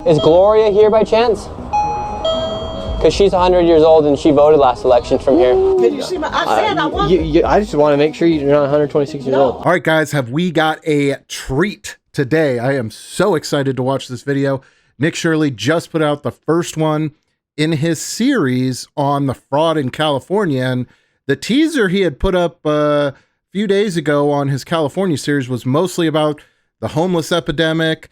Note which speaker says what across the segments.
Speaker 1: Is Gloria here by chance? Because she's 100 years old and she voted last election from here.
Speaker 2: Did you see my? I said I want.
Speaker 1: I just want to make sure you're not 126 years old.
Speaker 3: All right, guys, have we got a treat today? I am so excited to watch this video. Nick Shirley just put out the first one in his series on the fraud in California. And the teaser he had put up a few days ago on his California series was mostly about the homeless epidemic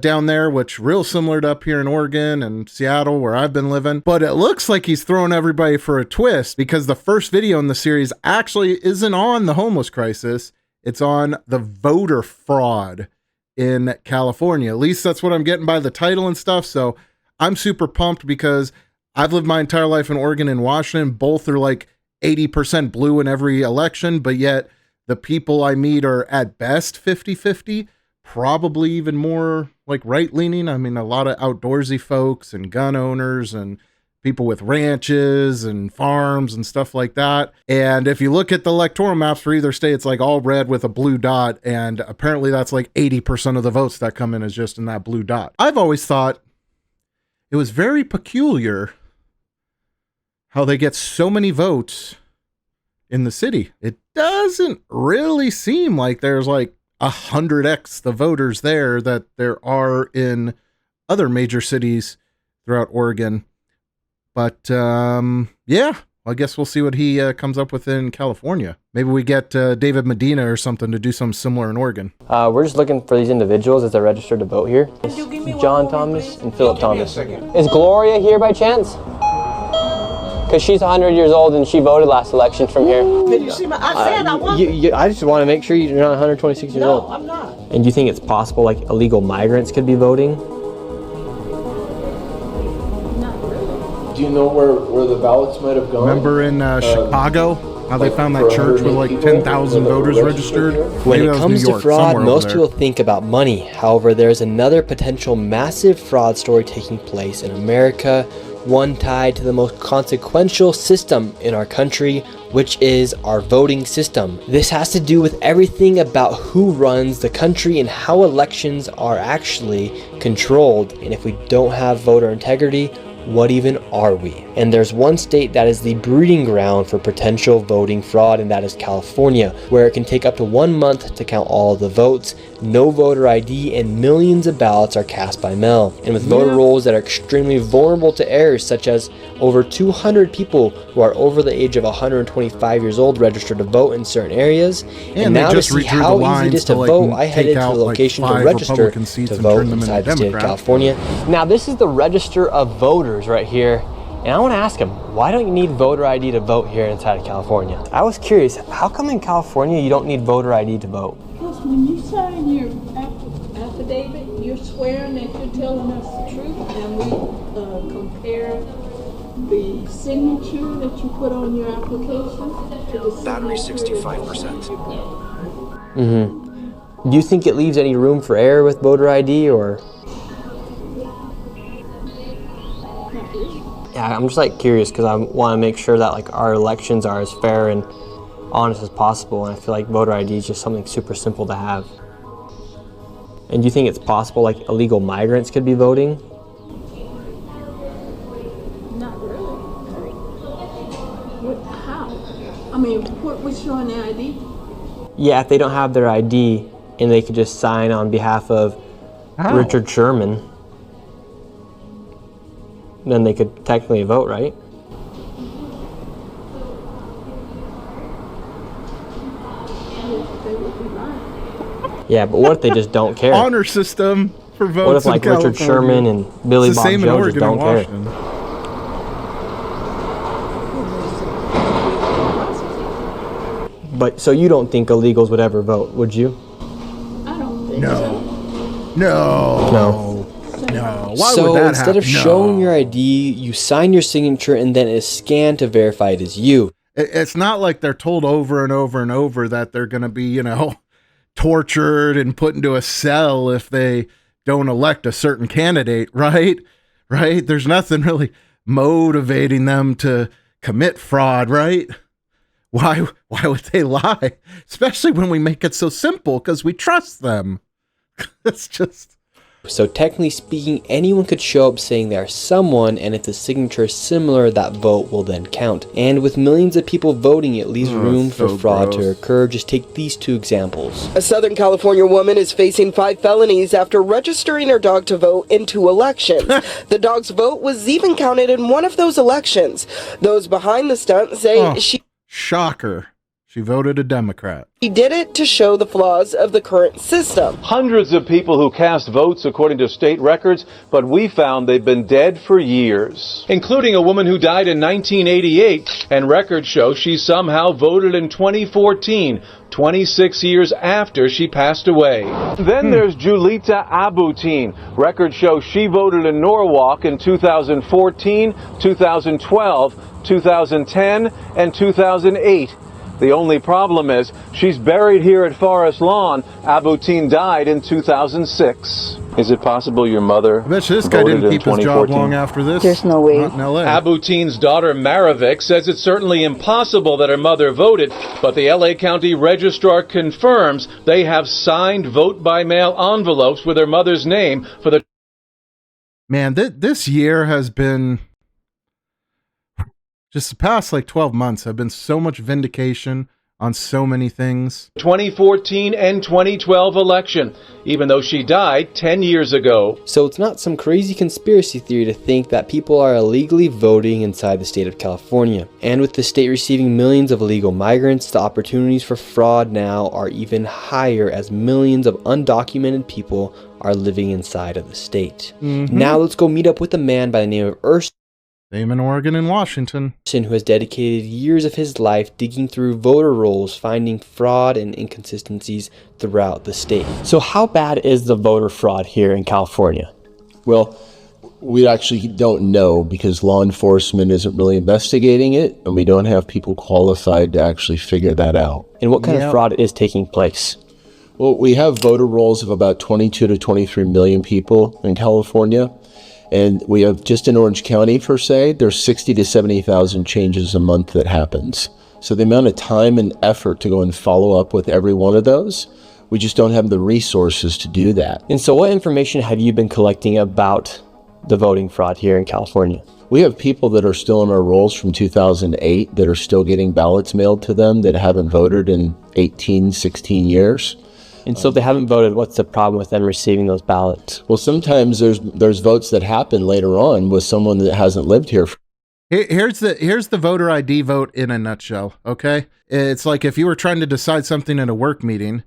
Speaker 3: down there, which real similar to up here in Oregon and Seattle where I've been living. But it looks like he's throwing everybody for a twist because the first video in the series actually isn't on the homeless crisis. It's on the voter fraud in California. At least that's what I'm getting by the title and stuff. So I'm super pumped because I've lived my entire life in Oregon and Washington. Both are like 80% blue in every election, but yet the people I meet are at best 50-50. Probably even more like right-leaning. I mean, a lot of outdoorsy folks and gun owners and people with ranches and farms and stuff like that. And if you look at the electoral maps for either state, it's like all red with a blue dot. And apparently that's like 80% of the votes that come in is just in that blue dot. I've always thought it was very peculiar how they get so many votes in the city. It doesn't really seem like there's like 100x the voters there that there are in other major cities throughout Oregon. But yeah, I guess we'll see what he comes up with in California. Maybe we get David Medina or something to do something similar in Oregon.
Speaker 1: We're just looking for these individuals as they're registered to vote here. It's John Thomas and Philip Thomas. Is Gloria here by chance? Because she's 100 years old and she voted last election from here.
Speaker 2: Did you see my? I said I want.
Speaker 1: I just want to make sure you're not 126 years old.
Speaker 2: No, I'm not.
Speaker 1: And do you think it's possible like illegal migrants could be voting?
Speaker 4: Do you know where the ballots might have gone?
Speaker 3: Remember in Chicago, how they found that church with like 10,000 voters registered?
Speaker 5: When it comes to fraud, most people think about money. However, there's another potential massive fraud story taking place in America, one tied to the most consequential system in our country, which is our voting system. This has to do with everything about who runs the country and how elections are actually controlled. And if we don't have voter integrity, what even are we? And there's one state that is the breeding ground for potential voting fraud, and that is California, where it can take up to 1 month to count all of the votes, no voter ID, and millions of ballots are cast by mail. And with voter rolls that are extremely vulnerable to errors, such as over 200 people who are over the age of 125 years old registered to vote in certain areas. And now to see how easy it is to vote, I headed to the location to register to vote inside the state of California.
Speaker 1: Now this is the register of voters right here. And I want to ask him, why don't you need voter ID to vote here inside of California? I was curious, how come in California you don't need voter ID to vote?
Speaker 6: Because when you sign your affidavit, you're swearing that you're telling us the truth, and we compare the signature that you put on your application to the
Speaker 7: battery 65%.
Speaker 1: Do you think it leaves any room for error with voter ID, or? Yeah, I'm just like curious because I want to make sure that like our elections are as fair and honest as possible, and I feel like voter ID is just something super simple to have. And do you think it's possible like illegal migrants could be voting?
Speaker 6: Not really. How? I mean, what's showing their ID?
Speaker 1: Yeah, if they don't have their ID and they could just sign on behalf of Richard Sherman, then they could technically vote, right? Yeah, but what if they just don't care?
Speaker 3: Honor system for votes.
Speaker 1: What if like Richard Sherman and Billy Bob Jones just don't care? But so you don't think illegals would ever vote, would you?
Speaker 6: I don't think
Speaker 3: No. Why
Speaker 5: So
Speaker 3: would that
Speaker 5: instead of showing your ID, you sign your signature and then it is scanned to verify it is you.
Speaker 3: It's not like they're told over and over and over that they're going to be, you know, tortured and put into a cell if they don't elect a certain candidate, right? Right? There's nothing really motivating them to commit fraud, right? Why would they lie? Especially when we make it so simple because we trust them. It's just,
Speaker 5: So technically speaking, anyone could show up saying they are someone, and if the signature is similar, that vote will then count. And with millions of people voting, it leaves room for fraud to occur. Just take these two examples.
Speaker 7: A Southern California woman is facing 5 felonies after registering her dog to vote in 2 elections. The dog's vote was even counted in one of those elections. Those behind the stunt say
Speaker 3: shocker. She voted a Democrat.
Speaker 7: She did it to show the flaws of the current system.
Speaker 8: Hundreds of people who cast votes according to state records, but we found they've been dead for years, including a woman who died in 1988, and records show she somehow voted in 2014, 26 years after she passed away. Then there's Julita Abutin. Records show she voted in Norwalk in 2014, 2012, 2010, and 2008. The only problem is she's buried here at Forest Lawn. Abutin died in 2006. Is it possible your mother
Speaker 3: I bet you this guy didn't keep his job long after this.
Speaker 9: There's no way.
Speaker 3: Not in LA.
Speaker 8: Abutin's daughter Maravik says it's certainly impossible that her mother voted, but the LA County Registrar confirms they have signed vote-by-mail envelopes with her mother's name for the...
Speaker 3: Man, this year has been... Just the past 12 months have been so much vindication on so many things.
Speaker 8: 2014 and 2012 election, even though she died 10 years ago.
Speaker 5: So it's not some crazy conspiracy theory to think that people are illegally voting inside the state of California. And with the state receiving millions of illegal migrants, the opportunities for fraud now are even higher as millions of undocumented people are living inside of the state. Now let's go meet up with a man by the name of Erskine.
Speaker 3: Same in Oregon and Washington.
Speaker 5: Who has dedicated years of his life digging through voter rolls, finding fraud and inconsistencies throughout the state.
Speaker 1: So how bad is the voter fraud here in California?
Speaker 10: Well, we actually don't know because law enforcement isn't really investigating it, and we don't have people qualified to actually figure that out.
Speaker 1: And what kind of fraud is taking place?
Speaker 10: Well, we have voter rolls of about 22 to 23 million people in California. And we have, just in Orange County, per se, there's 60 to 70,000 changes a month that happens. So the amount of time and effort to go and follow up with every one of those, we just don't have the resources to do that.
Speaker 1: And so what information have you been collecting about the voting fraud here in California?
Speaker 10: We have people that are still in our rolls from 2008 that are still getting ballots mailed to them that haven't voted in 18, 16 years.
Speaker 1: And so if they haven't voted, what's the problem with them receiving those ballots?
Speaker 10: Well, sometimes there's votes that happen later on with someone that hasn't lived here.
Speaker 3: Here's the voter ID vote in a nutshell, okay? It's like if you were trying to decide something in a work meeting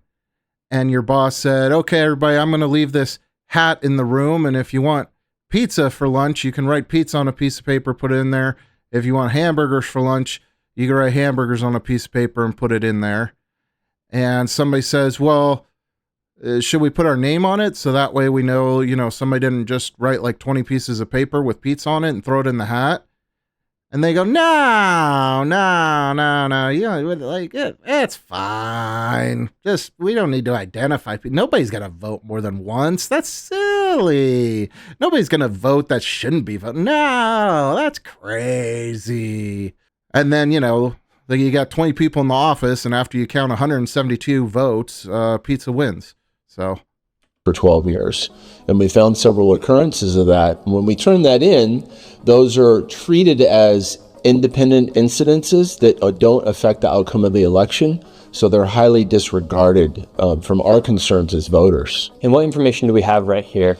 Speaker 3: and your boss said, okay, everybody, I'm going to leave this hat in the room, and if you want pizza for lunch, you can write pizza on a piece of paper, put it in there. If you want hamburgers for lunch, you can write hamburgers on a piece of paper and put it in there. And somebody says, well, should we put our name on it so that way we know, somebody didn't just write 20 pieces of paper with pizza on it and throw it in the hat? And they go, no. It's fine. We don't need to identify people. Nobody's going to vote more than once. That's silly. Nobody's going to vote that shouldn't be voting. No, that's crazy. And then, you got 20 people in the office, and after you count 172 votes, pizza wins. So
Speaker 10: for 12 years. And we found several occurrences of that. When we turn that in, those are treated as independent incidences that don't affect the outcome of the election. So they're highly disregarded from our concerns as voters.
Speaker 1: And what information do we have right here?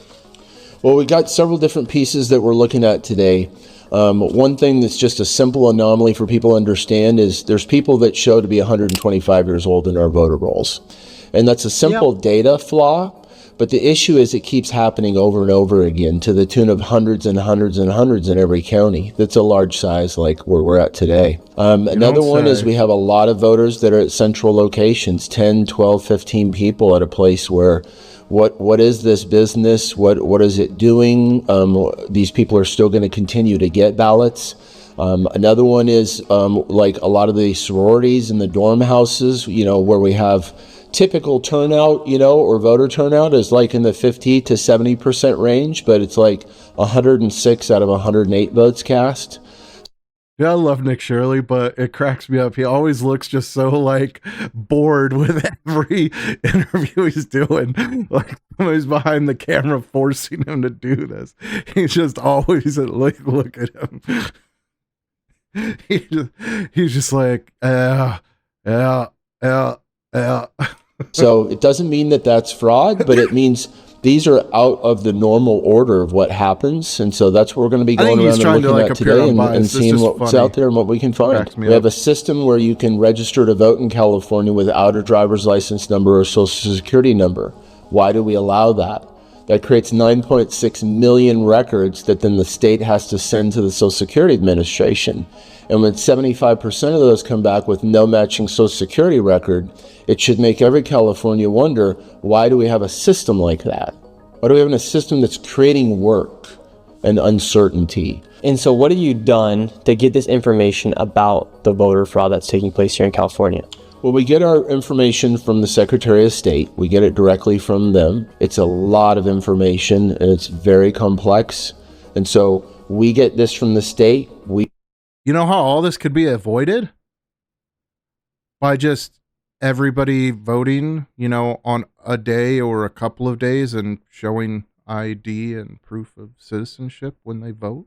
Speaker 10: Well, we got several different pieces that we're looking at today. One thing that's just a simple anomaly for people to understand is there's people that show to be 125 years old in our voter rolls. And that's a simple data flaw, but the issue is it keeps happening over and over again to the tune of hundreds and hundreds and hundreds in every county. That's a large size like where we're at today. Another one is we have a lot of voters that are at central locations, 10, 12, 15 people at a place where what is this business? What is it doing? These people are still going to continue to get ballots. Another one is like a lot of the sororities in the dorm houses, where we have typical turnout, or voter turnout is like in the 50 to 70% range, but it's like 106 out of 108 votes cast.
Speaker 3: Yeah, I love Nick Shirley, but it cracks me up. He always looks just so like bored with every interview he's doing. Like somebody's behind the camera forcing him to do this. He's just always look at him. He's just like, yeah.
Speaker 10: So it doesn't mean that that's fraud, but it means these are out of the normal order of what happens. And so that's what we're going to be going around and looking at today and seeing what's out there and what we can find. We have a system where you can register to vote in California without a driver's license number or social security number. Why do we allow that? That creates 9.6 million records that then the state has to send to the Social Security Administration. And when 75% of those come back with no matching Social Security record, it should make every California wonder, why do we have a system like that? Why do we have a system that's creating work and uncertainty?
Speaker 1: And so what have you done to get this information about the voter fraud that's taking place here in California?
Speaker 10: Well, we get our information from the Secretary of State. We get it directly from them. It's a lot of information and it's very complex. And so we get this from the state.
Speaker 3: You know how all this could be avoided? By just everybody voting, you know, on a day or a couple of days and showing ID and proof of citizenship when they vote.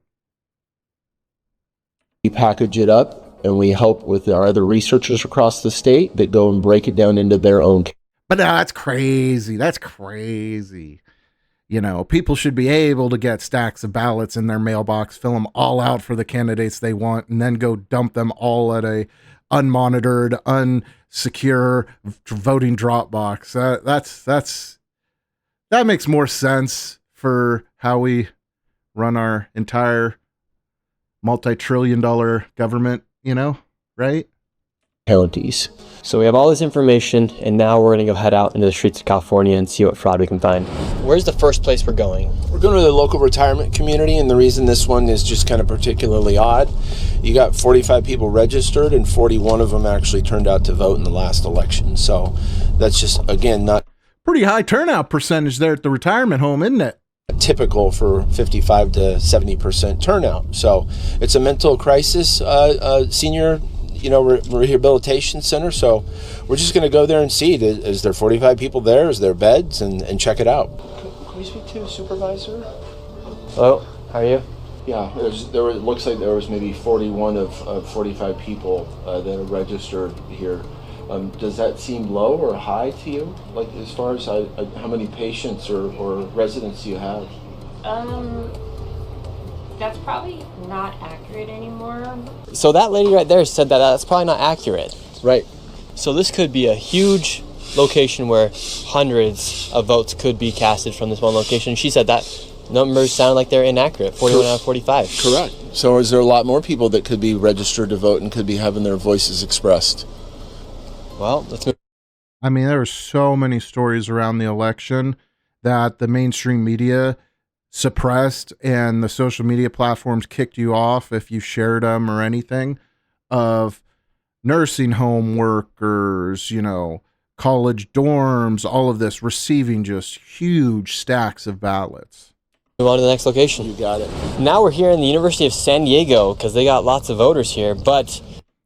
Speaker 10: We package it up and we help with our other researchers across the state that go and break it down into their own.
Speaker 3: But no, that's crazy. That's crazy. You know, people should be able to get stacks of ballots in their mailbox, fill them all out for the candidates they want, and then go dump them all at a unmonitored, unsecure voting drop box. That makes more sense for how we run our entire multi-trillion-dollar government, you know, right?
Speaker 10: Counties.
Speaker 1: So we have all this information, and now we're going to go head out into the streets of California and see what fraud we can find. Where's the first place we're going?
Speaker 9: We're going to the local retirement community, and the reason this one is just kind of particularly odd, you got 45 people registered, and 41 of them actually turned out to vote in the last election. So that's just, again, not...
Speaker 3: Pretty high turnout percentage there at the retirement home, isn't it?
Speaker 9: Typical for 55 to 70% turnout. So it's a mental crisis senior rehabilitation center. So we're just going to go there and see, is there 45 people there? Is there beds? And check it out. Can we speak to a supervisor?
Speaker 1: Hello, how are you?
Speaker 10: Yeah, it looks like there was maybe 41 of 45 people that are registered here. Does that seem low or high to you? Like as far as how many patients or residents you have?
Speaker 11: That's probably not accurate anymore.
Speaker 1: So that lady right there said that that's probably not accurate.
Speaker 10: Right.
Speaker 1: So this could be a huge location where hundreds of votes could be casted from this one location. She said that numbers sound like they're inaccurate, 41 out of 45.
Speaker 10: Correct. So is there a lot more people that could be registered to vote and could be having their voices expressed?
Speaker 1: Well, let's move.
Speaker 3: I mean, there were so many stories around the election that the mainstream media suppressed and the social media platforms kicked you off if you shared them or anything, of nursing home workers, you know, college dorms, all of this receiving just huge stacks of ballots.
Speaker 1: Move on to the next location.
Speaker 10: You got it.
Speaker 1: Now we're here in the University of San Diego because they got lots of voters here, but...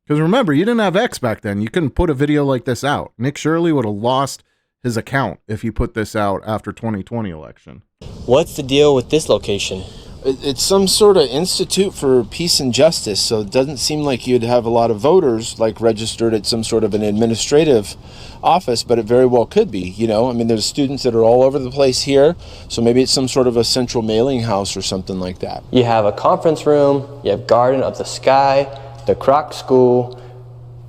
Speaker 3: Because remember, you didn't have X back then. You couldn't put a video like this out. Nick Shirley would have lost his account if you put this out after 2020 election.
Speaker 1: What's the deal with this location?
Speaker 9: It's some sort of institute for peace and justice, so it doesn't seem like you'd have a lot of voters like registered at some sort of an administrative office, but it very well could be, you know. I mean, there's students that are all over the place here, so maybe it's some sort of a central mailing house or something like that.
Speaker 1: You have a conference room, you have Garden of the Sky, the Kroc School,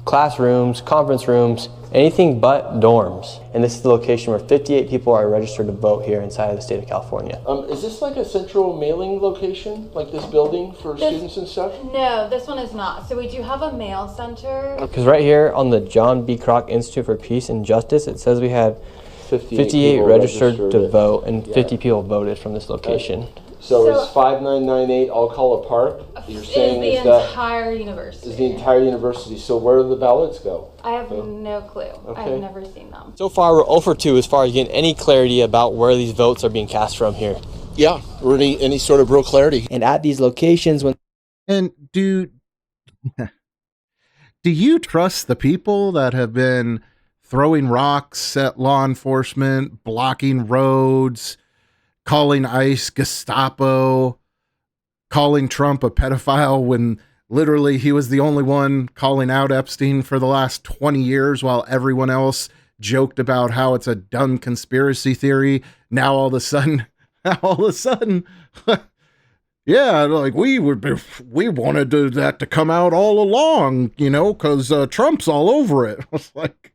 Speaker 1: classrooms, conference rooms, anything but dorms. And this is the location where 58 people are registered to vote here inside of the state of California.
Speaker 10: Is this like a central mailing location, like this building for students and stuff?
Speaker 11: No, this one is not. So we do have a mail center.
Speaker 1: Because right here on the John B. Kroc Institute for Peace and Justice, it says we had 58 registered to vote, and 50 people voted from this location.
Speaker 10: So is 5998 Alcala Park? You're saying
Speaker 11: is the entire university.
Speaker 10: Is the entire university. So where do the ballots go?
Speaker 11: I have no clue.
Speaker 10: Okay.
Speaker 11: I have never seen them.
Speaker 1: So far, we're 0 for 2 as far as getting any clarity about where these votes are being cast from here.
Speaker 10: Yeah, or any sort of real clarity.
Speaker 1: And at these locations, when...
Speaker 3: And do Do you trust the people that have been throwing rocks at law enforcement, blocking roads, calling ICE Gestapo, calling Trump a pedophile when literally he was the only one calling out Epstein for the last 20 years while everyone else joked about how it's a dumb conspiracy theory? Now all of a sudden, yeah, like we wanted that to come out all along, you know, because Trump's all over it. I was like,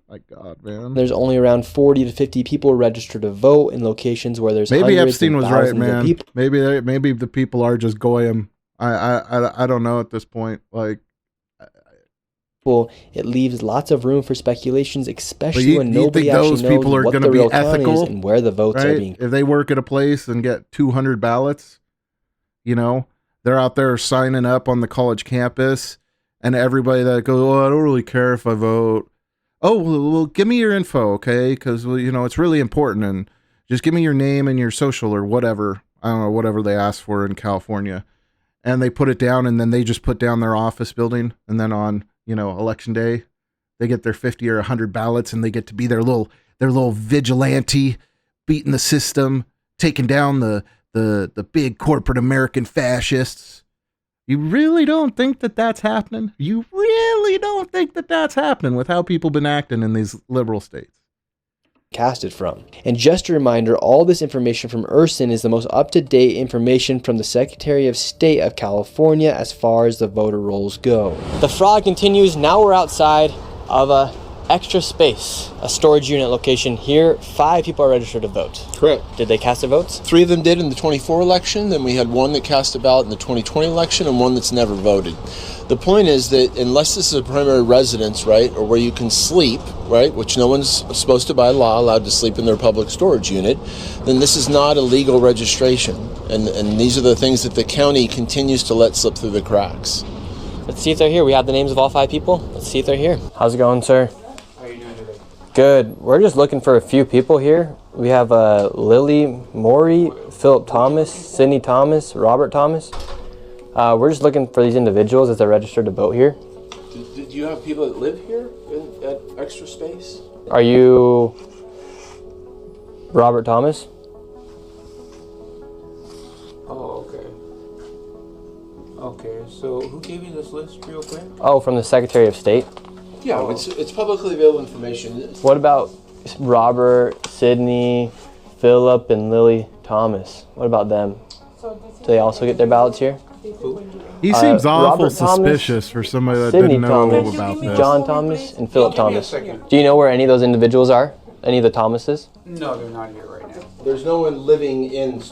Speaker 3: my God, man.
Speaker 5: There's only around 40 to 50 people registered to vote in locations where there's
Speaker 3: maybe
Speaker 5: hundreds
Speaker 3: Epstein
Speaker 5: and
Speaker 3: was right,
Speaker 5: thousands of
Speaker 3: man.
Speaker 5: people.
Speaker 3: Maybe the people are just goyim. I don't know at this point. Like,
Speaker 5: It leaves lots of room for speculations, especially when nobody
Speaker 3: think
Speaker 5: actually
Speaker 3: those
Speaker 5: knows
Speaker 3: people are
Speaker 5: what
Speaker 3: going
Speaker 5: the
Speaker 3: to be
Speaker 5: real count
Speaker 3: ethical
Speaker 5: is and where the votes are
Speaker 3: right?
Speaker 5: being.
Speaker 3: If they work at a place and get 200 ballots, you know, they're out there signing up on the college campus, and everybody that goes, "Oh, I don't really care if I vote." Oh, well, give me your info, okay? Because, well, you know, it's really important, and just give me your name and your social or whatever. I don't know, whatever they ask for in California. And they put it down, and then they just put down their office building, and then on, you know, election day, they get their 50 or 100 ballots, and they get to be their little vigilante, beating the system, taking down the big corporate American fascists. You really don't think that that's happening? You really don't think that that's happening with how people been acting in these liberal states?
Speaker 5: Casted from. And just a reminder, all this information from Erskine is the most up-to-date information from the Secretary of State of California as far as the voter rolls go. The fraud continues. Now we're outside of a extra space, a storage unit location here. 5 people are registered to vote.
Speaker 9: Correct.
Speaker 5: Did they cast their votes?
Speaker 10: 3 of them did in the 24 election, then we had 1 that cast a ballot in the 2020 election and 1 that's never voted. The point is that unless this is a primary residence, right, or where you can sleep, right, which no one's supposed to by law allowed to sleep in their public storage unit, then this is not a legal registration. And these are the things that the county continues to let slip through the cracks.
Speaker 5: Let's see if they're here. We have the names of all 5 people. Let's see if they're here. How's it going, sir?
Speaker 12: How are you doing today?
Speaker 5: Good. We're just looking for a few people here. We have Lily Maury, Philip Thomas, Sydney Thomas, Robert Thomas. We're just looking for these individuals as they're registered to vote here.
Speaker 10: Did you have people that live here at Extra Space?
Speaker 5: Are you Robert Thomas?
Speaker 12: Oh, okay. Okay, so who gave you this list real quick?
Speaker 5: Oh, from the Secretary of State.
Speaker 10: Yeah, it's publicly available information.
Speaker 5: What about Robert, Sydney, Philip, and Lily Thomas? What about them? Do they also get their ballots here?
Speaker 3: He seems awful
Speaker 5: Robert
Speaker 3: suspicious
Speaker 5: Thomas,
Speaker 3: for somebody that
Speaker 5: Sydney
Speaker 3: didn't know
Speaker 5: Thomas,
Speaker 3: about this.
Speaker 5: John Thomas, and Philip
Speaker 12: Give me a
Speaker 5: Thomas.
Speaker 12: second.
Speaker 5: Do you know where any of those individuals are? Any of the Thomases?
Speaker 12: No, they're not here right now.
Speaker 10: There's no one living in...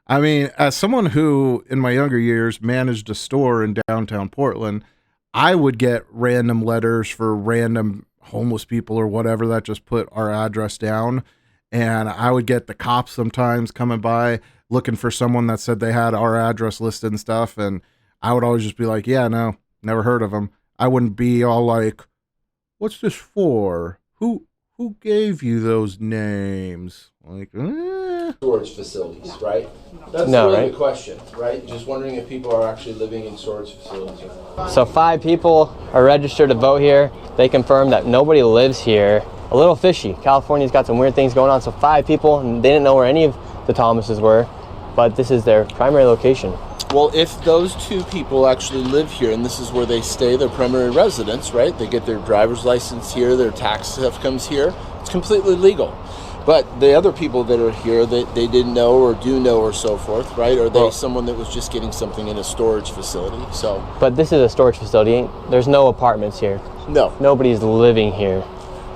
Speaker 3: I mean, as someone who, in my younger years, managed a store in downtown Portland, I would get random letters for random homeless people or whatever that just put our address down. And I would get the cops sometimes coming by looking for someone that said they had our address listed and stuff. And I would always just be like, yeah, no, never heard of them. I wouldn't be all like, what's this for? Who gave you those names? Like,
Speaker 10: storage facilities, right? That's
Speaker 5: No,
Speaker 10: really
Speaker 5: right?
Speaker 10: the question, right? Just wondering if people are actually living in storage facilities.
Speaker 5: So 5 people are registered to vote here. They confirmed that nobody lives here. A little fishy. California's got some weird things going on. So 5 people, and they didn't know where any of the Thomases were, but this is their primary location.
Speaker 10: Well, if those 2 people actually live here and this is where they stay, their primary residence, right? They get their driver's license here, their tax stuff comes here. It's completely legal. But the other people that are here that they didn't know or do know or so forth, right? Are they someone that was just getting something in a storage facility? So.
Speaker 5: But this is a storage facility. There's no apartments here.
Speaker 10: No.
Speaker 5: Nobody's living here.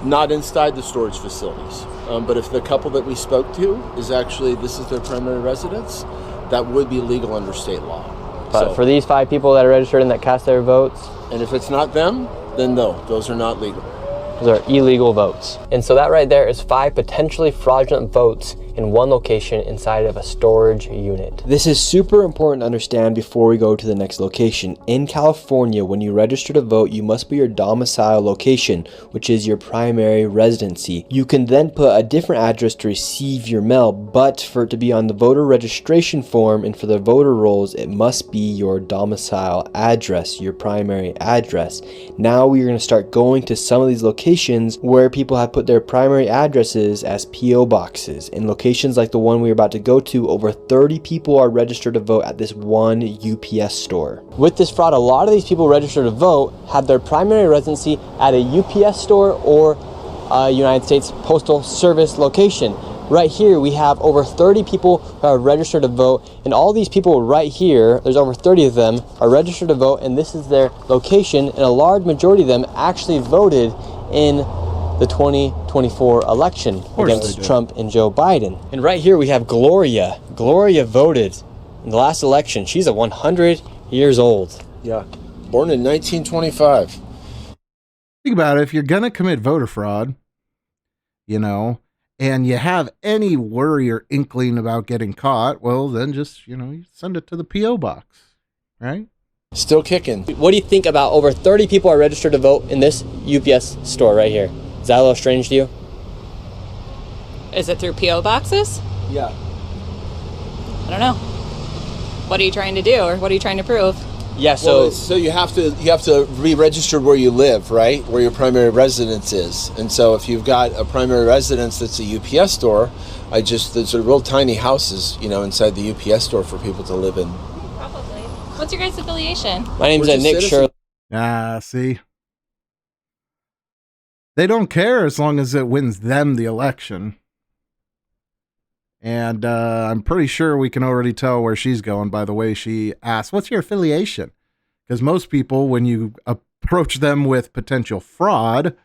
Speaker 10: Not inside the storage facilities. But if the couple that we spoke to is actually, this is their primary residence, that would be legal under state law.
Speaker 5: But for these 5 people that are registered and that cast their votes.
Speaker 10: And if it's not them, then no, those are not legal.
Speaker 5: Those are illegal votes. And so that right there is 5 potentially fraudulent votes
Speaker 1: in one location inside of a storage unit.
Speaker 5: This is super important to understand before we go to the next location. In California, when you register to vote, you must put your domicile location, which is your primary residency. You can then put a different address to receive your mail, but for it to be on the voter registration form and for the voter rolls, it must be your domicile address, your primary address. Now we're going to start going to some of these locations where people have put their primary addresses as P.O. boxes. In locations like the one we're about to go to, over 30 people are registered to vote at this one UPS store. With this fraud, a lot of these people registered to vote have their primary residency at a UPS store or a United States Postal Service location. Right here, we have over 30 people who are registered to vote, and all these people right here, there's over 30 of them, are registered to vote, and this is their location, and a large majority of them actually voted in the 2024 election against Trump and Joe Biden. And right here we have Gloria. Gloria voted in the last election. She's 100 years old.
Speaker 9: Yeah, born in 1925.
Speaker 3: Think about it. If you're going to commit voter fraud, you know, and you have any worry or inkling about getting caught, well, then just, you know, you send it to the P.O. box, right?
Speaker 9: Still kicking.
Speaker 5: What do you think about over 30 people are registered to vote in this UPS store right here? Is that a little strange to you?
Speaker 11: Is it through P.O. boxes?
Speaker 9: Yeah.
Speaker 11: I don't know. What are you trying to do, or what are you trying to prove?
Speaker 5: Yeah, so
Speaker 9: so you have to be registered where you live, right? Where your primary residence is. And so if you've got a primary residence that's a UPS store, there's a real tiny houses, you know, inside the UPS store for people to live in.
Speaker 11: Probably. What's your guys' affiliation?
Speaker 5: My name's Nick Shirley.
Speaker 3: See? They don't care as long as it wins them the election. And I'm pretty sure we can already tell where she's going by the way she asks, what's your affiliation? Because most people, when you approach them with potential fraud,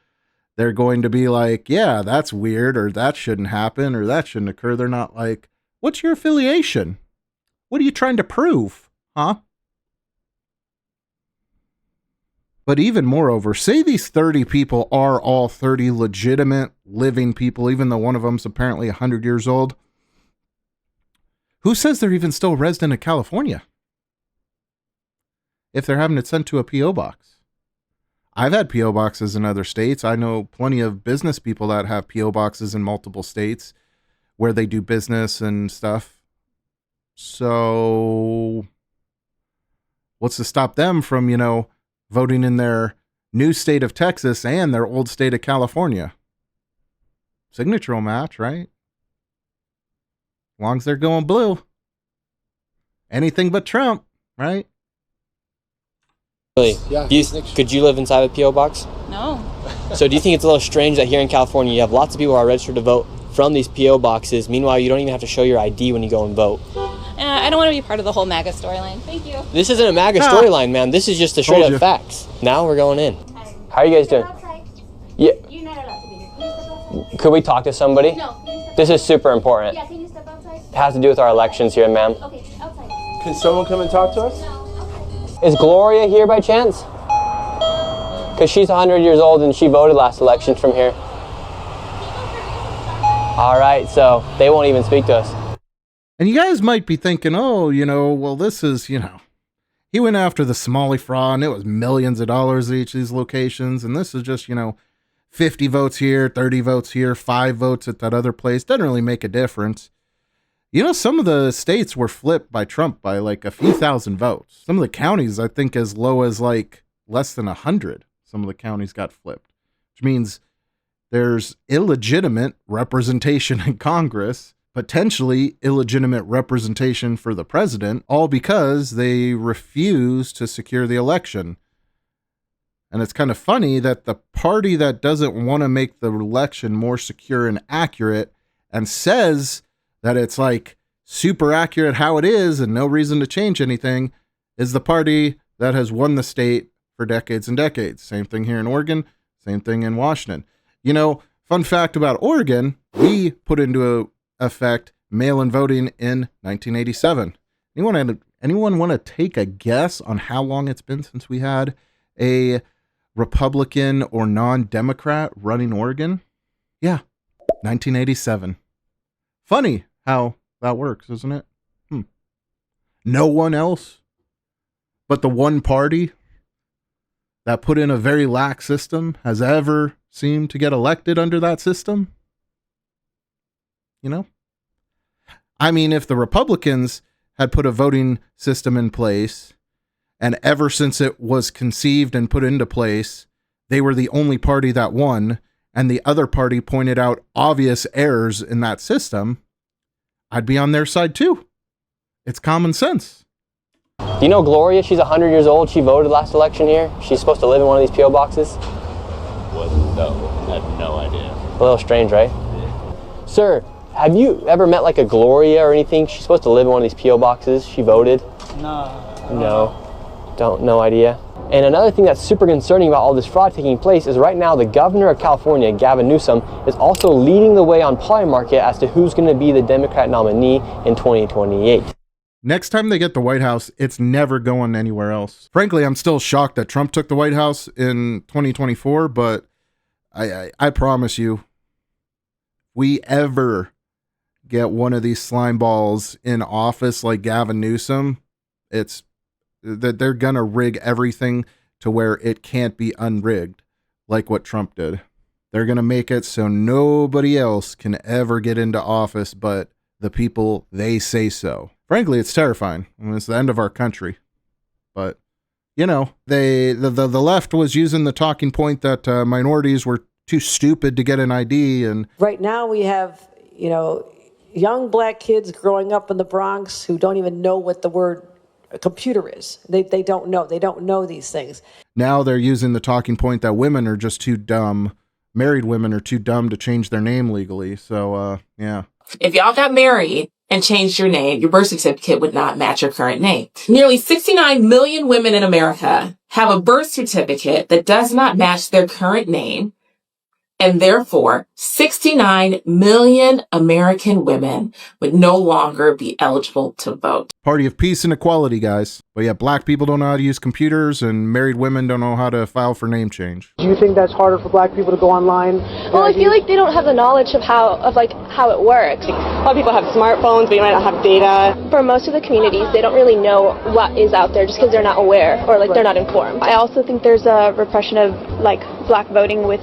Speaker 3: they're going to be like, yeah, that's weird, or that shouldn't happen, or that shouldn't occur. They're not like, what's your affiliation? What are you trying to prove? Huh? But even moreover, say these 30 people are all 30 legitimate living people, even though one of them's apparently 100 years old. Who says they're even still resident of California if they're having it sent to a P.O. box? I've had P.O. boxes in other states. I know plenty of business people that have P.O. boxes in multiple states where they do business and stuff. So what's to stop them from, you know, voting in their new state of Texas and their old state of California? Signature will match, right? As long as they're going blue. Anything but Trump, right?
Speaker 5: Really? Yeah. Could you live inside a P.O. box?
Speaker 11: No.
Speaker 5: So do you think it's a little strange that here in California you have lots of people who are registered to vote from these P.O. boxes? Meanwhile, you don't even have to show your ID when you go and vote.
Speaker 11: I don't want to be part of the whole MAGA storyline. Thank you.
Speaker 5: This isn't a MAGA storyline, man. This is just the straight up facts. Now we're going in. How are you guys doing? Yeah.
Speaker 13: You're not allowed to be here. Can you step outside?
Speaker 1: Could we talk to somebody?
Speaker 13: No. Can you step
Speaker 1: This is super important.
Speaker 13: Yeah, can you step outside?
Speaker 1: It has to do with our elections here, ma'am.
Speaker 13: Okay, outside.
Speaker 9: Can someone come and talk to us?
Speaker 1: Is Gloria here by chance? Because she's 100 years old and she voted last election from here. All right, so they won't even speak to us.
Speaker 3: And you guys might be thinking, oh, you know, well, this is, you know, he went after the Somali fraud and it was millions of dollars at each of these locations. And this is just, you know, 50 votes here, 30 votes here, 5 votes at that other place. Doesn't really make a difference. You know, some of the states were flipped by Trump by like a few thousand votes. Some of the counties, I think, as low as like less than 100. Some of the counties got flipped, which means there's illegitimate representation in Congress, potentially illegitimate representation for the president, all because they refuse to secure the election. And it's kind of funny that the party that doesn't want to make the election more secure and accurate and says that it's like super accurate how it is and no reason to change anything is the party that has won the state for decades and decades. Same thing here in Oregon, same thing in Washington. You know, fun fact about Oregon, we put into effect mail-in voting in 1987. Anyone want to take a guess on how long it's been since we had a Republican or non-Democrat running Oregon? Yeah, 1987. Funny how that works, isn't it? No one else but the one party that put in a very lax system has ever seemed to get elected under that system. You know? I mean, if the Republicans had put a voting system in place, and ever since it was conceived and put into place, they were the only party that won, and the other party pointed out obvious errors in that system, I'd be on their side too. It's common sense.
Speaker 5: Do you know Gloria? She's 100 years old. She voted last election here. She's supposed to live in one of these P.O. boxes.
Speaker 14: No, I had no idea.
Speaker 5: A little strange, right? Yeah. Sir, have you ever met like a Gloria or anything? She's supposed to live in one of these P.O. boxes. She voted. No. No idea. And another thing that's super concerning about all this fraud taking place is right now the governor of California, Gavin Newsom, is also leading the way on Polymarket as to who's going to be the Democrat nominee in 2028.
Speaker 3: Next time they get the White House, it's never going anywhere else. Frankly, I'm still shocked that Trump took the White House in 2024, but I promise you, we ever get one of these slime balls in office like Gavin Newsom, it's that they're gonna rig everything to where it can't be unrigged, like what Trump did. They're gonna make it so nobody else can ever get into office but the people they say so. Frankly, it's terrifying. I mean, it's the end of our country. But you know, the left was using the talking point that minorities were too stupid to get an ID, and
Speaker 2: Right now we have, young black kids growing up in the Bronx who don't even know what the word computer is. They don't know. They don't know these things.
Speaker 3: now they're using the talking point that women are just too dumb. Married women are too dumb to change their name legally. So, yeah.
Speaker 15: If y'all got married and changed your name, your birth certificate would not match your current name. Nearly 69 million women in America have a birth certificate that does not match their current name, and therefore 69 million American women would no longer be eligible to vote.
Speaker 3: Party of peace and equality, guys. But yeah, black people don't know how to use computers, and married women don't know how to file for name change.
Speaker 16: Do you think that's harder for black people to go online?
Speaker 13: Well, I feel like they don't have the knowledge of how it works.
Speaker 17: A lot of people have smartphones, but you might not have data.
Speaker 13: For most of the communities, they don't really know what is out there just because they're not aware or they're not informed. I also think there's a repression of black voting with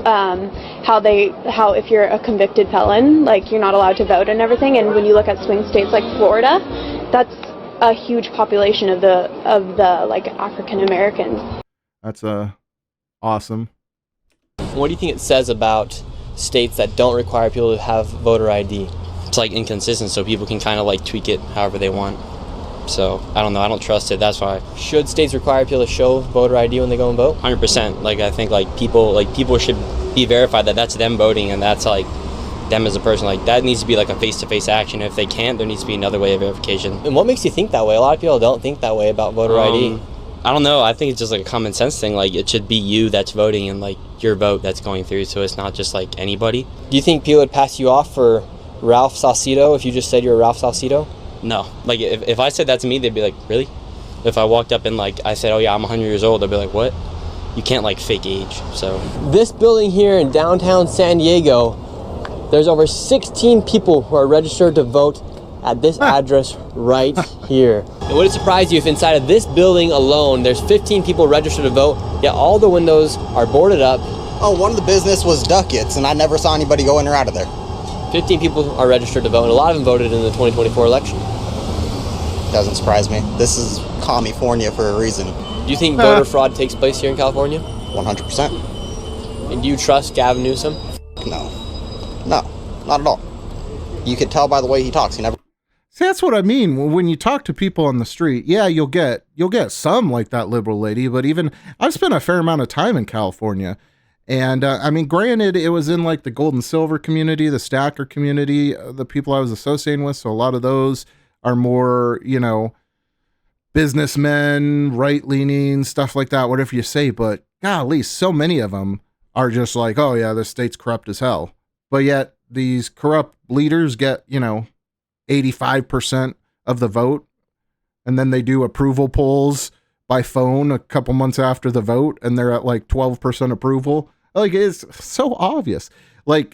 Speaker 13: how if you're a convicted felon, you're not allowed to vote and everything. And when you look at swing states like Florida, that's a huge population of the African Americans.
Speaker 3: That's awesome.
Speaker 5: What do you think it says about states that don't require people to have voter ID?
Speaker 18: It's inconsistent, so people can kind of tweak it however they want. So I don't know. I don't trust it. That's why.
Speaker 5: Should states require people to show voter ID when they go and vote?
Speaker 18: 100%. I think people should be verified that that's them voting and that's them as a person. That needs to be a face-to-face action. If they can't, there needs to be another way of verification.
Speaker 5: And what makes you think that way? A lot of people don't think that way about voter ID.
Speaker 18: I don't know. I think it's just a common sense thing. It should be you that's voting and your vote that's going through. So it's not just anybody.
Speaker 5: Do you think people would pass you off for Ralph Salcido if you just said you're Ralph Salcido?
Speaker 18: No. If I said that to me, they'd be like, really? If I walked up and I said, oh yeah, I'm 100 years old, they'd be like, what? You can't fake age. So
Speaker 5: this building here in downtown San Diego, there's over 16 people who are registered to vote at this address right here. It wouldn't surprise you if inside of this building alone, there's 15 people registered to vote, yet all the windows are boarded up.
Speaker 19: Oh, one of the business was ducats, and I never saw anybody go in or out of there.
Speaker 5: 15 people are registered to vote, and a lot of them voted in the 2024 election.
Speaker 19: Doesn't surprise me. This is California for a reason.
Speaker 5: Do you think voter fraud takes place here in California?
Speaker 19: 100%.
Speaker 5: And do you trust Gavin Newsom?
Speaker 19: No, not at all. You could tell by the way he talks. He never.
Speaker 3: See, that's what I mean. When you talk to people on the street, yeah, you'll get some like that liberal lady, but even I've spent a fair amount of time in California. And granted, it was in the gold and silver community, the stacker community, the people I was associating with. So a lot of those are more, businessmen, right-leaning, stuff like that, whatever you say. But golly, so many of them are just oh yeah, the state's corrupt as hell. But yet these corrupt leaders get, 85% of the vote. And then they do approval polls by phone a couple months after the vote, and they're at 12% approval. It's so obvious.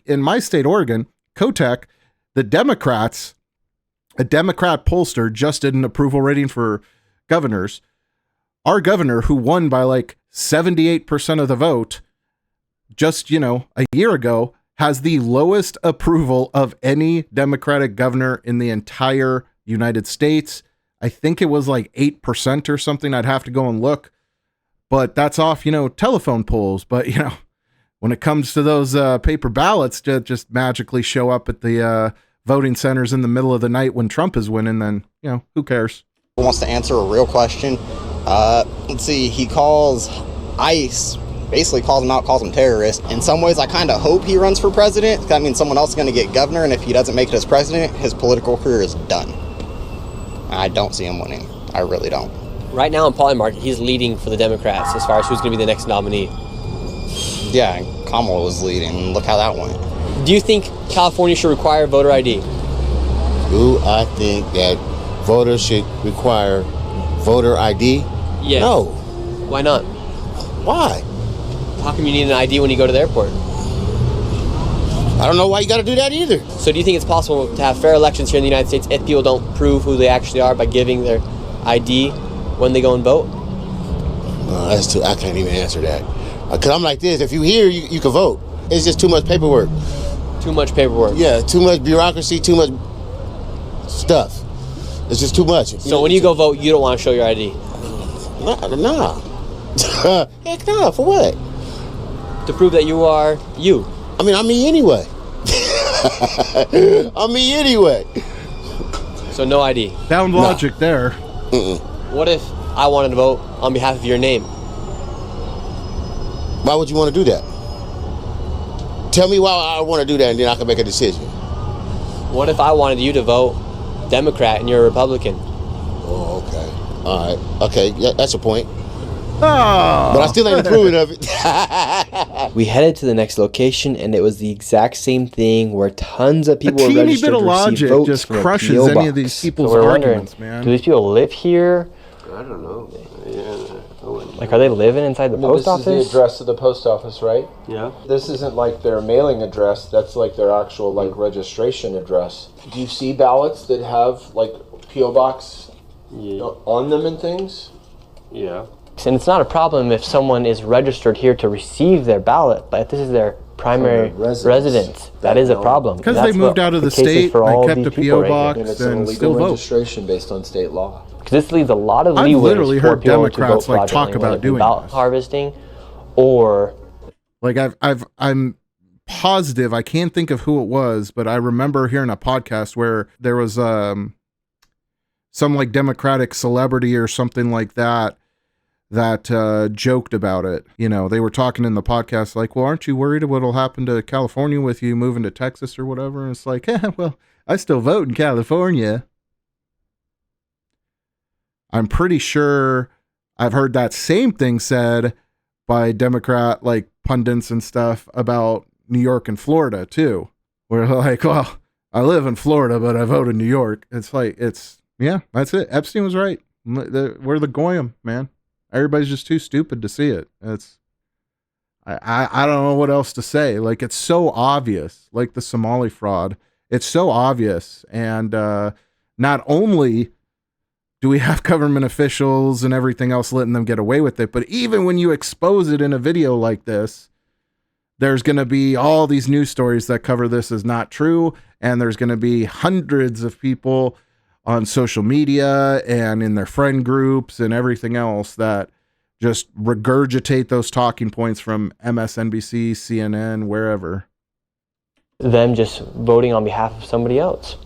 Speaker 3: In my state, Oregon, Kotek, the Democrats, a Democrat pollster just did an approval rating for governors. Our governor, who won by like 78% of the vote just, a year ago, has the lowest approval of any Democratic governor in the entire United States. I think it was like 8% or something. I'd have to go and look. But that's off, telephone polls. But, when it comes to those paper ballots that just magically show up at the voting centers in the middle of the night when Trump is winning, then, who cares?
Speaker 19: Wants to answer a real question. Let's see, he calls ICE, basically calls them out, calls them terrorists. In some ways, I kind of hope he runs for president. That means someone else is going to get governor, and if he doesn't make it as president, his political career is done. I don't see him winning. I really don't.
Speaker 5: Right now in Polymarket, he's leading for the Democrats as far as who's going to be the next nominee.
Speaker 19: Yeah, and Kamala was leading. Look how that went.
Speaker 5: Do you think California should require voter ID?
Speaker 20: Do I think that voters should require voter ID?
Speaker 5: Yeah.
Speaker 20: No.
Speaker 5: Why not?
Speaker 20: Why?
Speaker 5: How come you need an ID when you go to the airport?
Speaker 20: I don't know why you got to do that either.
Speaker 5: So do you think it's possible to have fair elections here in the United States if people don't prove who they actually are by giving their ID when they go and vote?
Speaker 20: That's too. I can't even answer that. Because I'm like this. If you here, you can vote. It's just too much paperwork.
Speaker 5: Too much paperwork.
Speaker 20: Yeah, too much bureaucracy, too much stuff. It's just too much.
Speaker 5: So when you go vote, you don't want to show your ID?
Speaker 20: Nah. Heck no, for what?
Speaker 5: To prove that you are you.
Speaker 20: I mean, I'm me anyway. I'm me anyway.
Speaker 5: So no ID.
Speaker 3: Sound logic there.
Speaker 5: What if I wanted to vote on behalf of your name?
Speaker 20: Why would you want to do that? Tell me why I want to do that, and then I can make a decision.
Speaker 5: What if I wanted you to vote Democrat and you're a Republican?
Speaker 20: Oh, okay. All right. Okay, yeah, that's a point.
Speaker 3: Oh.
Speaker 20: But I still ain't approving of it.
Speaker 5: We headed to the next location, and it was the exact same thing where tons of people were
Speaker 3: teeny
Speaker 5: registered
Speaker 3: bit of
Speaker 5: to receive
Speaker 3: logic
Speaker 5: votes
Speaker 3: just
Speaker 5: from a
Speaker 3: crushes
Speaker 5: PO
Speaker 3: any
Speaker 5: box.
Speaker 3: of these people's
Speaker 5: So we're
Speaker 3: arguments,
Speaker 5: wondering,
Speaker 3: man.
Speaker 5: do these people live here?
Speaker 12: I don't know. Yeah.
Speaker 5: Like, are they living inside the post office?
Speaker 4: This is the address of the post office, right?
Speaker 12: Yeah.
Speaker 4: This isn't like their mailing address. That's like their actual registration address. Do you see ballots that have like PO box on them and things?
Speaker 12: Yeah.
Speaker 5: And it's not a problem if someone is registered here to receive their ballot, but if this is their primary residence, that is a problem.
Speaker 3: Because they moved out of the state, they kept a PO box,
Speaker 9: and it's
Speaker 3: and
Speaker 9: an
Speaker 3: still
Speaker 9: illegal
Speaker 3: vote.
Speaker 9: registration based on state law.
Speaker 5: Because this leaves a lot of
Speaker 3: I've
Speaker 5: leeway
Speaker 3: literally
Speaker 5: for
Speaker 3: heard
Speaker 5: people
Speaker 3: Democrats
Speaker 5: to vote
Speaker 3: like talk
Speaker 5: fraudulently,
Speaker 3: about
Speaker 5: whether it be
Speaker 3: doing
Speaker 5: ballot
Speaker 3: this.
Speaker 5: harvesting, or
Speaker 3: Like I'm positive, I can't think of who it was, but I remember hearing a podcast where there was some like Democratic celebrity or something like that joked about it. They were talking in the podcast like, well, aren't you worried of what'll happen to California with you moving to Texas or whatever? And it's like, well, I still vote in California. I'm pretty sure I've heard that same thing said by Democrat like pundits and stuff about New York and Florida too. Where they're like, well, I live in Florida, but I vote in New York. It's like, yeah, that's it. Epstein was right. We're the goyim, man. Everybody's just too stupid to see it. I don't know what else to say. Like, it's so obvious, like the Somali fraud. It's so obvious. And not only do we have government officials and everything else letting them get away with it, but even when you expose it in a video like this, there's going to be all these news stories that cover this as not true. And there's going to be hundreds of people on social media and in their friend groups and everything else that just regurgitate those talking points from MSNBC, CNN, wherever.
Speaker 5: them just voting on behalf of somebody else.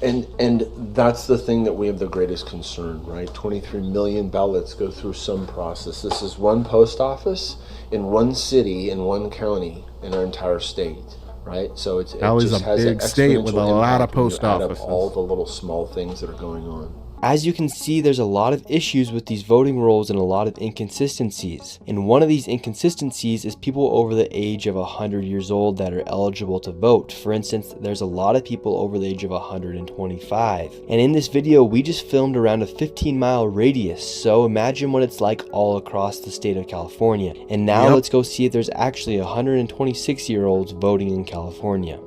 Speaker 10: And that's the thing that we have the greatest concern, right? 23 million ballots go through some process. This is one post office in one city in one county in our entire state, right? So it just has an
Speaker 3: big state with a lot of
Speaker 10: impact when you
Speaker 3: post
Speaker 10: add up
Speaker 3: offices.
Speaker 10: all the little small things that are going on.
Speaker 5: As you can see, there's a lot of issues with these voting rolls and a lot of inconsistencies. And one of these inconsistencies is people over the age of 100 years old that are eligible to vote. For instance, there's a lot of people over the age of 125. And in this video, we just filmed around a 15-mile radius, so imagine what it's like all across the state of California. And now let's go see if there's actually 126-year-olds voting in California.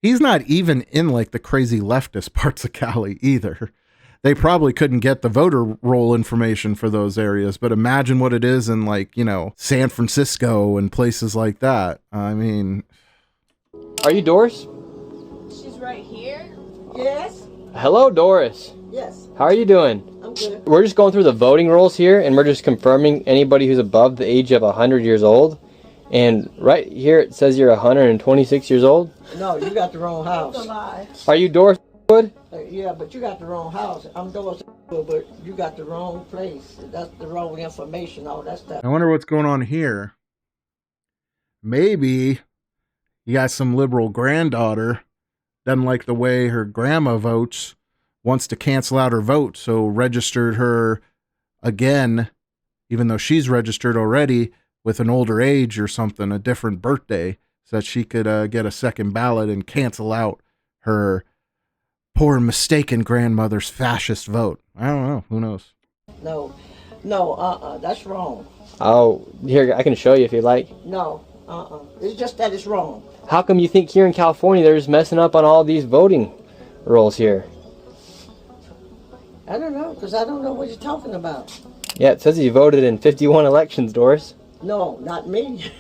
Speaker 3: He's not even in like the crazy leftist parts of Cali either. They probably couldn't get the voter roll information for those areas, but imagine what it is in like, you know, San Francisco and places like that. I mean...
Speaker 5: Are you Doris?
Speaker 6: She's right here. Yes.
Speaker 5: Hello, Doris.
Speaker 6: Yes.
Speaker 5: How are you doing?
Speaker 6: I'm good.
Speaker 5: We're just going through the voting rolls here, and we're just confirming anybody who's above the age of 100 years old. And right here it says you're 126 years old.
Speaker 21: No, you got the wrong house.
Speaker 6: That's a lie.
Speaker 5: Are you Doris Wood?
Speaker 21: Yeah, but you got the wrong house. I'm Doris Wood, but you got the wrong place. That's the wrong information, all that stuff.
Speaker 3: I wonder what's going on here. Maybe you got some liberal granddaughter, doesn't like the way her grandma votes, wants to cancel out her vote, so registered her again, even though she's registered already with an older age or something, a different birthday, so that she could get a second ballot and cancel out her poor mistaken grandmother's fascist vote. I don't know. Who knows?
Speaker 21: No, that's wrong.
Speaker 5: Oh, here, I can show you if you like.
Speaker 21: No, it's just that it's wrong.
Speaker 5: How come you think here in California they're just messing up on all these voting rolls here?
Speaker 21: I don't know, because I don't know what you're talking about.
Speaker 5: Yeah, it says you voted in 51 elections, Doris.
Speaker 21: No, not me.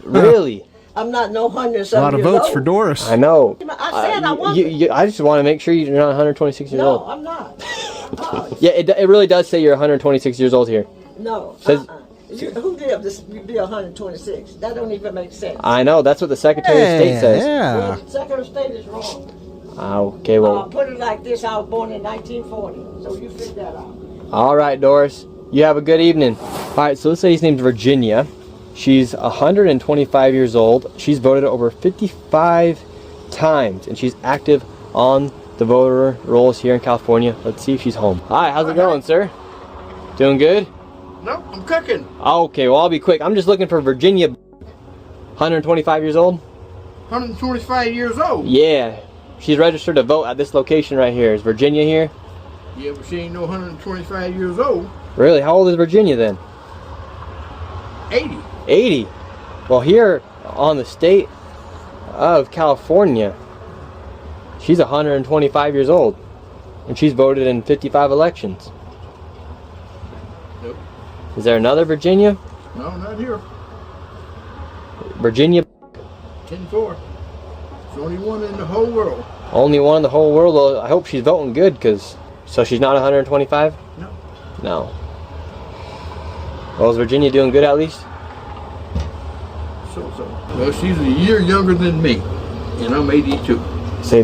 Speaker 5: Really?
Speaker 21: I'm not no 100
Speaker 3: A lot of votes for Doris.
Speaker 5: I know.
Speaker 21: I said I want
Speaker 5: I just want to make sure you're not 126 years old.
Speaker 21: No, I'm not.
Speaker 5: Yeah, it really does say you're 126 years old here.
Speaker 21: No.
Speaker 5: Says,
Speaker 21: Who did this? You be 126. That don't even make sense.
Speaker 5: I know, that's what the Secretary of State says.
Speaker 21: Well, the Secretary of State is wrong.
Speaker 5: Okay, well.
Speaker 21: Put it like this, I was born in 1940, so you figure that out.
Speaker 5: All right, Doris. You have a good evening. All right, so this lady's named Virginia. She's 125 years old. She's voted over 55 times, and she's active on the voter rolls here in California. Let's see if she's home. Hi, how's it going, sir? Doing good?
Speaker 22: No, I'm cooking.
Speaker 5: Okay, well, I'll be quick. I'm just looking for Virginia, 125 years old.
Speaker 22: 125 years old?
Speaker 5: Yeah. She's registered to vote at this location right here. Is Virginia here?
Speaker 22: Yeah, but she ain't no 125 years old.
Speaker 5: Really? How old is Virginia then?
Speaker 22: 80.
Speaker 5: 80? Well, here on the state of California, she's 125 years old. And she's voted in 55 elections.
Speaker 22: Nope.
Speaker 5: Is there another Virginia?
Speaker 22: No, not here.
Speaker 5: Virginia?
Speaker 22: 10-4. It's the only one in the whole world.
Speaker 5: Only one in the whole world. Well, I hope she's voting good, because... So she's not 125?
Speaker 22: No.
Speaker 5: No. Well, is Virginia doing good at least?
Speaker 22: So. Well, she's a year younger than me, and I'm 82.
Speaker 5: Say,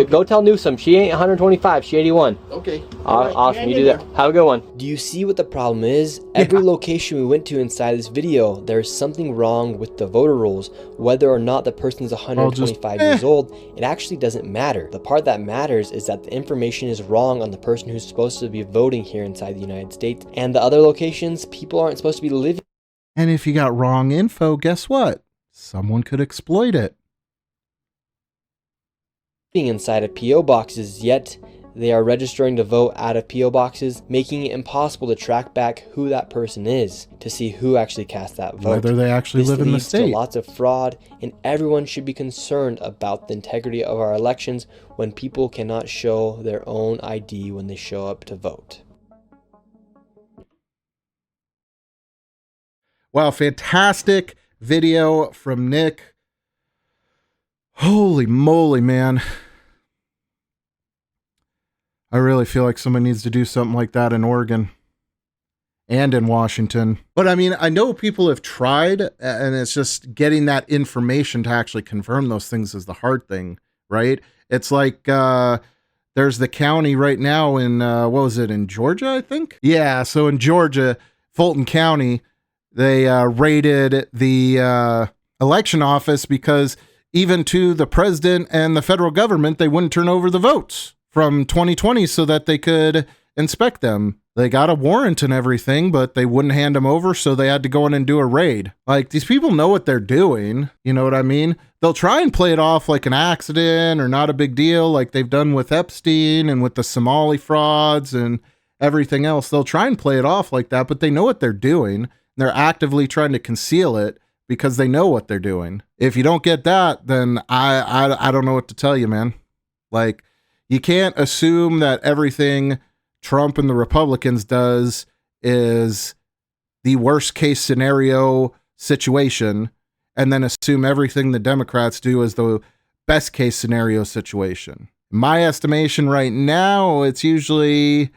Speaker 5: go tell Newsom she ain't 125, she 81.
Speaker 22: Okay.
Speaker 5: Awesome, you do that. Have a good one. Do you see what the problem is? Every location we went to inside this video, there's something wrong with the voter rolls. Whether or not the person's 125 years old, it actually doesn't matter. The part that matters is that the information is wrong on the person who's supposed to be voting here inside the United States. And the other locations, people aren't supposed to be living.
Speaker 3: And if you got wrong info, guess what? Someone could exploit it.
Speaker 5: Inside of P.O. boxes, yet they are registering to vote out of P.O. boxes, making it impossible to track back who that person is to see who actually cast that vote.
Speaker 3: Whether they actually live in the state.
Speaker 5: This leads to lots of fraud, and everyone should be concerned about the integrity of our elections when people cannot show their own ID when they show up to vote.
Speaker 3: Wow, fantastic video from Nick. Holy moly, man. I really feel like someone needs to do something like that in Oregon and in Washington. But I mean, I know people have tried, and it's just getting that information to actually confirm those things is the hard thing, right? It's like there's the county right now in, what was it, in Georgia, I think? Yeah, so in Georgia, Fulton County, they raided the election office because even to the president and the federal government, they wouldn't turn over the votes from 2020 so that they could inspect them. They got a warrant and everything, but they wouldn't hand them over, so they had to go in and do a raid. Like, these people know what they're doing. You know what I mean? They'll try and play it off like an accident or not a big deal, like they've done with Epstein and with the Somali frauds and everything else. They'll try and play it off like that, but they know what they're doing. They're actively trying to conceal it, because they know what they're doing. If you don't get that, then I don't know what to tell you, man. Like, you can't assume that everything Trump and the Republicans does is the worst case scenario situation, and then assume everything the Democrats do is the best case scenario situation. In my estimation right now, it's usually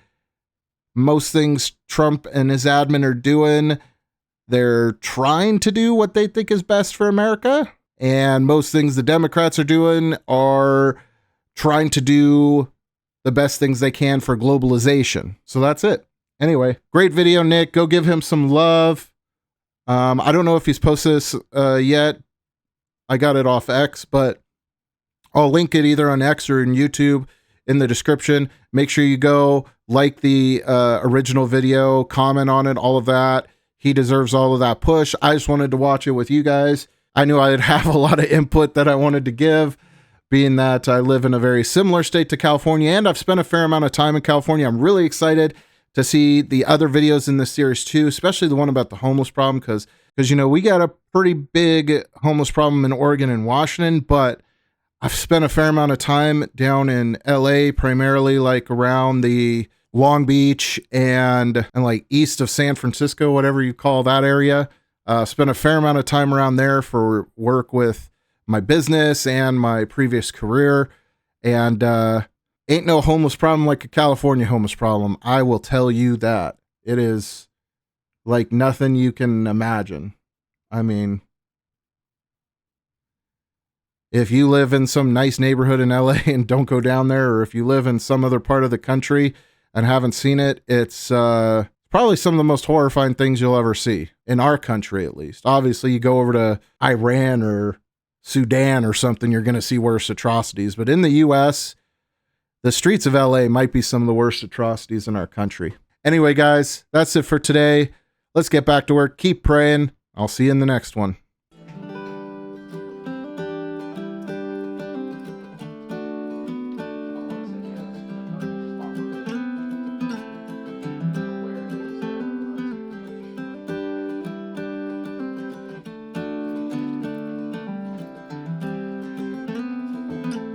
Speaker 3: most things Trump and his admin are doing, they're trying to do what they think is best for America. And most things the Democrats are doing are trying to do the best things they can for globalization. So that's it. Anyway, great video, Nick. Go give him some love. I don't know if he's posted this yet. I got it off X, but I'll link it either on X or in YouTube in the description. Make sure you go like the original video, comment on it, all of that. He deserves all of that push. I just wanted to watch it with you guys. I knew I'd have a lot of input that I wanted to give, being that I live in a very similar state to California, and I've spent a fair amount of time in California. I'm really excited to see the other videos in this series too, especially the one about the homeless problem, because you know, we got a pretty big homeless problem in Oregon and Washington, but I've spent a fair amount of time down in LA, primarily like around the Long Beach and like east of San Francisco, whatever you call that area. Spent a fair amount of time around there for work with my business and my previous career. And ain't no homeless problem like a California homeless problem. I will tell you that. It is like nothing you can imagine. I mean, if you live in some nice neighborhood in LA and don't go down there, or if you live in some other part of the country and haven't seen it, it's probably some of the most horrifying things you'll ever see, in our country at least. Obviously, you go over to Iran or Sudan or something, you're going to see worse atrocities. But in the U.S., the streets of LA might be some of the worst atrocities in our country. Anyway, guys, that's it for today. Let's get back to work. Keep praying. I'll see you in the next one.